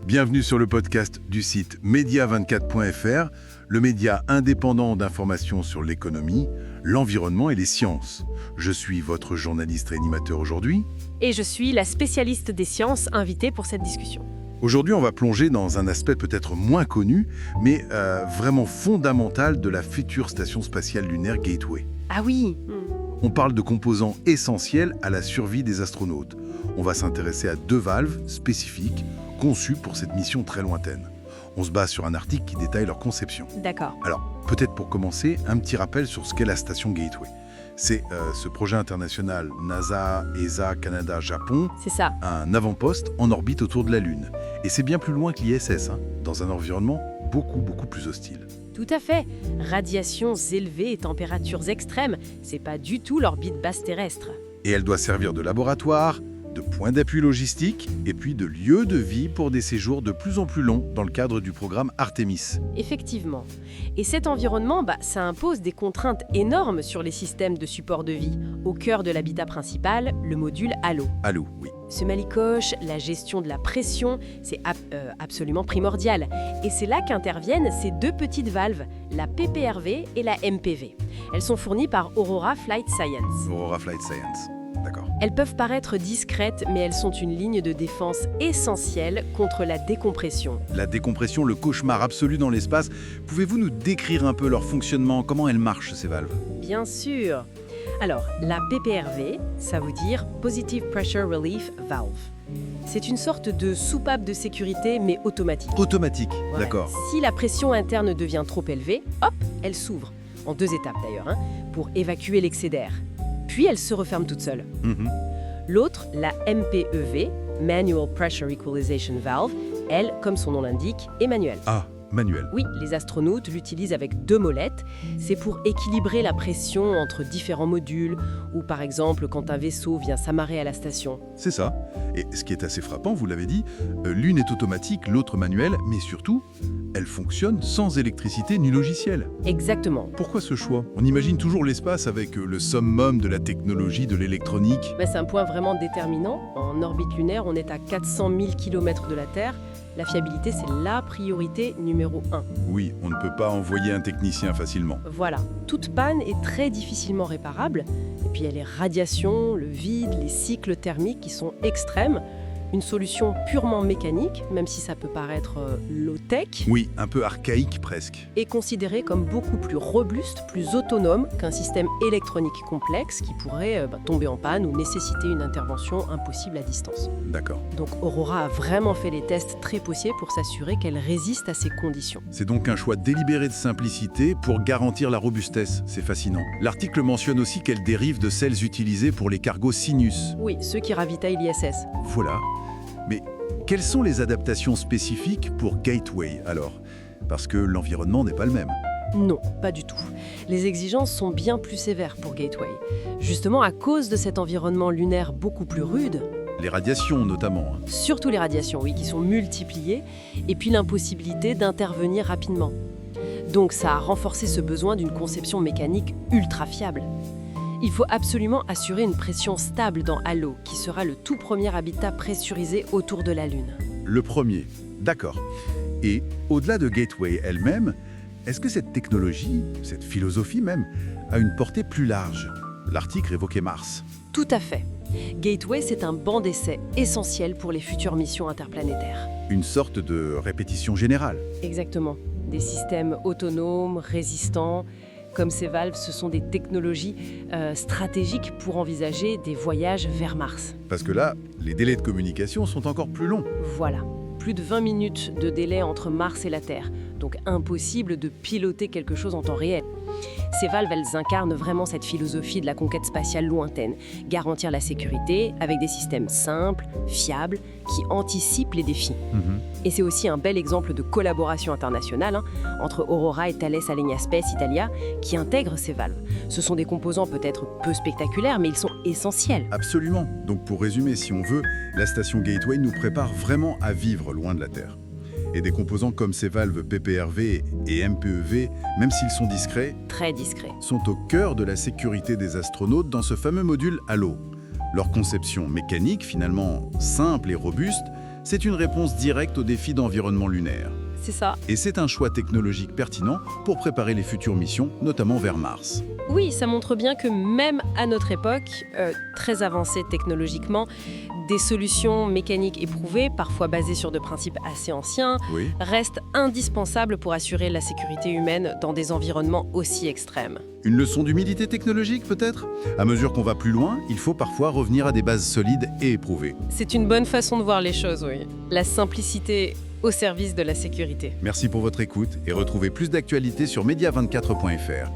Bienvenue sur le podcast du site media24.fr, le média indépendant d'information sur l'économie, l'environnement et les sciences. Je suis votre journaliste et animateur aujourd'hui. Et je suis la spécialiste des sciences invitée pour cette discussion. Aujourd'hui, on va plonger dans un aspect peut-être moins connu, mais vraiment fondamental de la future station spatiale lunaire Gateway. Ah oui. On parle de composants essentiels à la survie des astronautes. On va s'intéresser à 2 valves spécifiques conçues pour cette mission très lointaine. On se base sur un article qui détaille leur conception. D'accord. Alors, peut-être pour commencer, un petit rappel sur ce qu'est la station Gateway. C'est ce projet international NASA, ESA, Canada, Japon, C'est ça. un avant-poste en orbite autour de la Lune. Et c'est bien plus loin que l'ISS, dans un environnement beaucoup plus hostile. Tout à fait. Radiations élevées et températures extrêmes, c'est pas du tout l'orbite basse terrestre. Et elle doit servir de laboratoire, de point d'appui logistique et puis de lieu de vie pour des séjours de plus en plus longs dans le cadre du programme Artemis. Effectivement. Et cet environnement, ça impose des contraintes énormes sur les systèmes de support de vie. Au cœur de l'habitat principal, le module Halo. Halo, oui. Ce malicoche, la gestion de la pression, c'est absolument primordial. Et c'est là qu'interviennent ces 2 petites valves, la PPRV et la MPV. Elles sont fournies par Aurora Flight Science. Aurora Flight Science, d'accord. Elles peuvent paraître discrètes, mais elles sont une ligne de défense essentielle contre la décompression. La décompression, le cauchemar absolu dans l'espace. Pouvez-vous nous décrire un peu leur fonctionnement? Comment elles marchent, ces valves? Bien sûr. Alors, la PPRV, ça veut dire Positive Pressure Relief Valve. C'est une sorte de soupape de sécurité, mais automatique. Automatique, Ouais. d'accord. Si la pression interne devient trop élevée, hop, elle s'ouvre, en 2 étapes d'ailleurs, pour évacuer l'excès d'air. Puis elle se referme toute seule. Mhm. L'autre, la MPEV, Manual Pressure Equalization Valve, elle, comme son nom l'indique, est manuelle. Ah, manuel. Oui, les astronautes l'utilisent avec 2 molettes. C'est pour équilibrer la pression entre différents modules, ou par exemple quand un vaisseau vient s'amarrer à la station. C'est ça. Et ce qui est assez frappant, vous l'avez dit, l'une est automatique, l'autre manuelle, mais surtout, elle fonctionne sans électricité ni logiciel. Exactement. Pourquoi ce choix? On imagine toujours l'espace avec le summum de la technologie, de l'électronique. C'est un point vraiment déterminant. En orbite lunaire, on est à 400 000 km de la Terre. La fiabilité, c'est la priorité numéro 1. Oui, on ne peut pas envoyer un technicien facilement. Voilà, toute panne est très difficilement réparable. Et puis il y a les radiations, le vide, les cycles thermiques qui sont extrêmes. Une solution purement mécanique, même si ça peut paraître low-tech, Oui, un peu archaïque presque. est considérée comme beaucoup plus robuste, plus autonome qu'un système électronique complexe qui pourrait tomber en panne ou nécessiter une intervention impossible à distance. D'accord. Donc Aurora a vraiment fait les tests très poussés pour s'assurer qu'elle résiste à ces conditions. C'est donc un choix délibéré de simplicité pour garantir la robustesse. C'est fascinant. L'article mentionne aussi qu'elle dérive de celles utilisées pour les cargos Sinus. Oui, ceux qui ravitaillent l'ISS. Voilà. Mais quelles sont les adaptations spécifiques pour Gateway alors? Parce que l'environnement n'est pas le même. Non, pas du tout. Les exigences sont bien plus sévères pour Gateway. Justement à cause de cet environnement lunaire beaucoup plus rude, Les radiations notamment. surtout les radiations, oui, qui sont multipliées, et puis l'impossibilité d'intervenir rapidement. Donc ça a renforcé ce besoin d'une conception mécanique ultra fiable. Il faut absolument assurer une pression stable dans Halo, qui sera le tout premier habitat pressurisé autour de la Lune. Le premier. D'accord. Et au-delà de Gateway elle-même, est-ce que cette technologie, cette philosophie même, a une portée plus large? L'article évoquait Mars. Tout à fait. Gateway, c'est un banc d'essai essentiel pour les futures missions interplanétaires. Une sorte de répétition générale. Exactement. Des systèmes autonomes, résistants. Comme ces valves, ce sont des technologies stratégiques pour envisager des voyages vers Mars. Parce que là, les délais de communication sont encore plus longs. Voilà. Plus de 20 minutes de délai entre Mars et la Terre. Donc impossible de piloter quelque chose en temps réel. Ces valves, elles incarnent vraiment cette philosophie de la conquête spatiale lointaine. Garantir la sécurité avec des systèmes simples, fiables, qui anticipent les défis. Et c'est aussi un bel exemple de collaboration internationale entre Aurora et Thales Alenia Space Italia qui intègrent ces valves. Ce sont des composants peut-être peu spectaculaires, mais ils sont essentiels. Absolument. Donc pour résumer, si on veut, la station Gateway nous prépare vraiment à vivre loin de la Terre. Et des composants comme ces valves PPRV et MPEV, même s'ils sont discrets, Très discrets. sont au cœur de la sécurité des astronautes dans ce fameux module Halo. Leur conception mécanique, finalement simple et robuste, c'est une réponse directe aux défis d'environnement lunaire. C'est ça. Et c'est un choix technologique pertinent pour préparer les futures missions, notamment vers Mars. Oui, ça montre bien que même à notre époque, très avancée technologiquement, des solutions mécaniques éprouvées, parfois basées sur de principes assez anciens, Oui. restent indispensables pour assurer la sécurité humaine dans des environnements aussi extrêmes. Une leçon d'humilité technologique, peut-être? À mesure qu'on va plus loin, il faut parfois revenir à des bases solides et éprouvées. C'est une bonne façon de voir les choses, oui. La simplicité au service de la sécurité. Merci pour votre écoute et retrouvez plus d'actualités sur media24.fr.